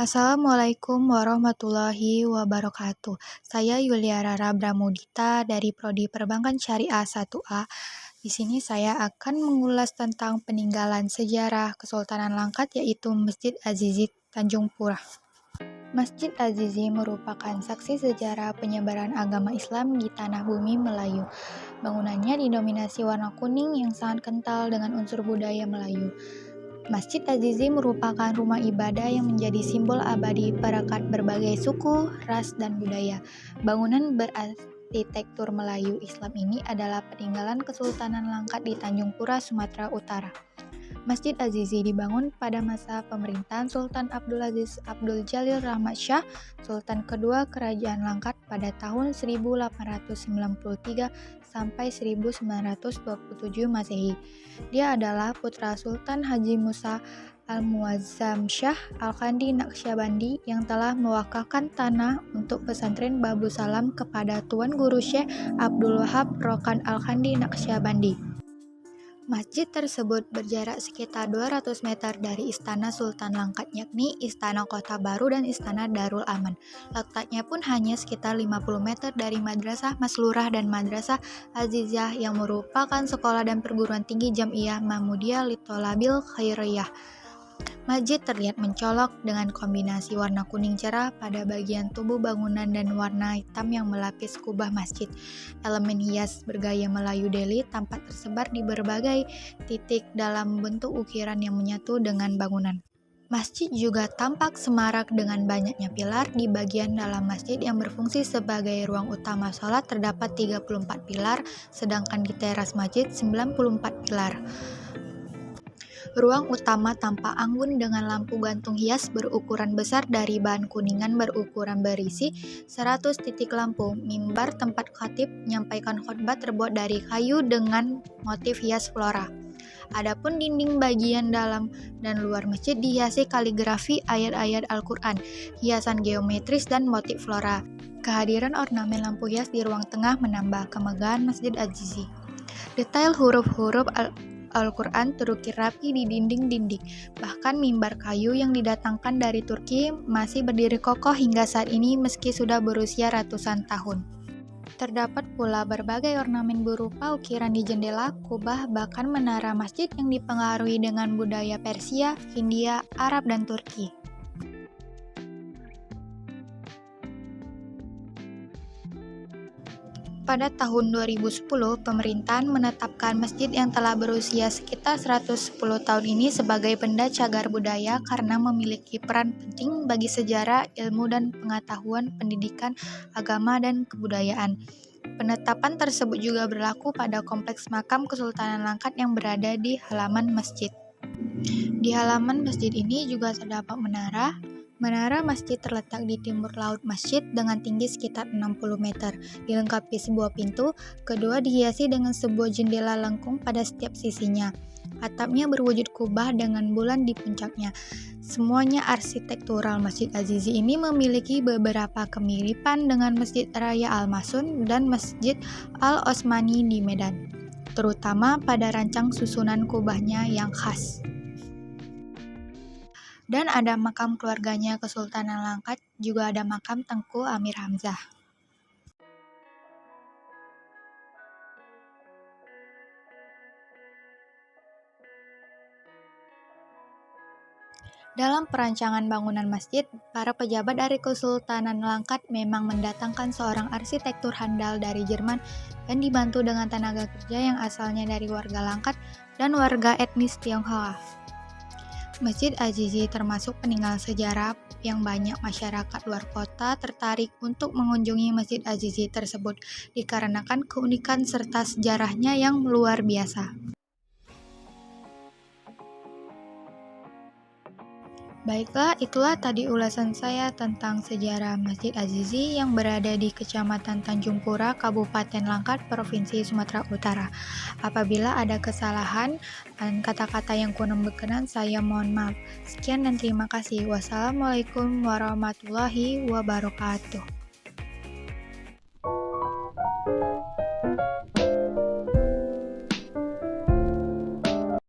Assalamualaikum warahmatullahi wabarakatuh. Saya Yulia Rara Bramudita dari Prodi Perbankan Syariah 1A. Di sini saya akan mengulas tentang peninggalan sejarah Kesultanan Langkat, yaitu Masjid Azizi Tanjung Pura. Masjid Azizi merupakan saksi sejarah penyebaran agama Islam di tanah bumi Melayu. Bangunannya didominasi warna kuning yang sangat kental dengan unsur budaya Melayu. Masjid Azizi merupakan rumah ibadah yang menjadi simbol abadi perekat berbagai suku, ras, dan budaya. Bangunan berarsitektur Melayu Islam ini adalah peninggalan Kesultanan Langkat di Tanjung Pura, Sumatera Utara. Masjid Azizi dibangun pada masa pemerintahan Sultan Abdulaziz Abdul Jalil Rahmat Shah, Sultan kedua Kerajaan Langkat pada tahun 1893 sampai 1927 Masehi. Dia adalah putra Sultan Haji Musa Al-Muazzam Shah Al-Kandi Naqsyabandi yang telah mewakafkan tanah untuk pesantren Babu Salam kepada Tuan Guru Syekh Abdul Wahab Rokan Al-Kandi Naqsyabandi. Masjid tersebut berjarak sekitar 200 meter dari Istana Sultan Langkat, yakni Istana Kota Baru dan Istana Darul Aman. Letaknya pun hanya sekitar 50 meter dari Madrasah Maslurah dan Madrasah Azizah yang merupakan sekolah dan perguruan tinggi Jam'iyah Mahmudiyah Litolabil Khairiyah. Masjid terlihat mencolok dengan kombinasi warna kuning cerah pada bagian tubuh bangunan dan warna hitam yang melapis kubah masjid. Elemen hias bergaya Melayu Delhi tampak tersebar di berbagai titik dalam bentuk ukiran yang menyatu dengan bangunan. Masjid juga tampak semarak dengan banyaknya pilar. Di bagian dalam masjid yang berfungsi sebagai ruang utama sholat terdapat 34 pilar, sedangkan di teras masjid 94 pilar. Ruang utama tampak anggun dengan lampu gantung hias berukuran besar dari bahan kuningan berukuran berisi 100 titik lampu. Mimbar tempat khatib menyampaikan khotbah terbuat dari kayu dengan motif hias flora. Adapun dinding bagian dalam dan luar masjid dihiasi kaligrafi ayat-ayat Al-Quran, hiasan geometris dan motif flora. Kehadiran ornamen lampu hias di ruang tengah menambah kemegahan Masjid Azizi. Detail huruf-huruf Al-Quran terukir rapi di dinding-dinding. Bahkan mimbar kayu yang didatangkan dari Turki masih berdiri kokoh hingga saat ini meski sudah berusia ratusan tahun. Terdapat pula berbagai ornamen berupa ukiran di jendela, kubah, bahkan menara masjid yang dipengaruhi dengan budaya Persia, Hindia, Arab, dan Turki. Pada tahun 2010, pemerintahan menetapkan masjid yang telah berusia sekitar 110 tahun ini sebagai benda cagar budaya karena memiliki peran penting bagi sejarah, ilmu, dan pengetahuan pendidikan, agama, dan kebudayaan. Penetapan tersebut juga berlaku pada kompleks makam Kesultanan Langkat yang berada di halaman masjid. Di halaman masjid ini juga terdapat menara. Menara masjid terletak di timur laut masjid dengan tinggi sekitar 60 meter, dilengkapi sebuah pintu, kedua dihiasi dengan sebuah jendela lengkung pada setiap sisinya. Atapnya berwujud kubah dengan bulan di puncaknya. Semuanya arsitektural. Masjid Azizi ini memiliki beberapa kemiripan dengan Masjid Raya Al-Masun dan Masjid Al-Osmani di Medan, terutama pada rancang susunan kubahnya yang khas. Dan ada makam keluarganya Kesultanan Langkat, juga ada makam Tengku Amir Hamzah. Dalam perancangan bangunan masjid, para pejabat dari Kesultanan Langkat memang mendatangkan seorang arsitektur handal dari Jerman dan dibantu dengan tenaga kerja yang asalnya dari warga Langkat dan warga etnis Tionghoa. Masjid Azizi termasuk peninggalan sejarah yang banyak masyarakat luar kota tertarik untuk mengunjungi Masjid Azizi tersebut dikarenakan keunikan serta sejarahnya yang luar biasa. Baiklah, itulah tadi ulasan saya tentang sejarah Masjid Azizi yang berada di Kecamatan Tanjung Pura, Kabupaten Langkat, Provinsi Sumatera Utara. Apabila ada kesalahan dan kata-kata yang kurang berkenan, saya mohon maaf. Sekian dan terima kasih. Wassalamualaikum warahmatullahi wabarakatuh.